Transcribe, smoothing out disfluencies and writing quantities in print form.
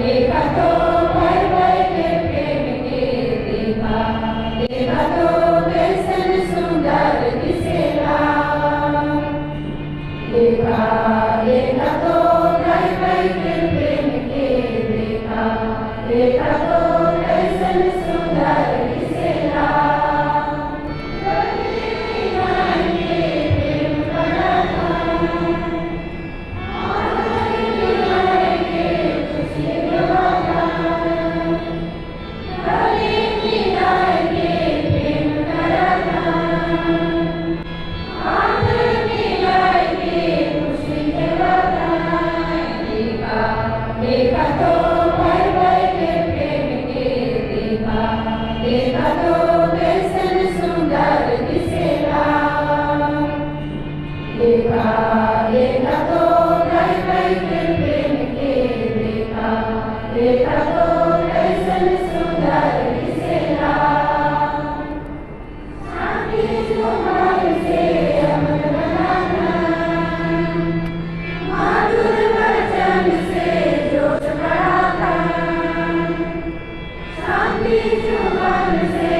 देखा तो भर भर के प्रेम के देखा, देखा तो कैसन सुंदर दिसेला। देखा देखा तो भर भर के प्रेम के देखा, देखा तो कैसन सुंदर दिसेला। देखा तो भर भर के प्रेम के देखा, देखा तो कैसन सुंदर दिसेला। देखा देखा तो भर भर के प्रेम के देखा, देखा तो कैसन सुंदर दिसेला। शांति सुमन से अमर बनाना, माधुर वचन से जोश बढ़ाता। शांति सुमन से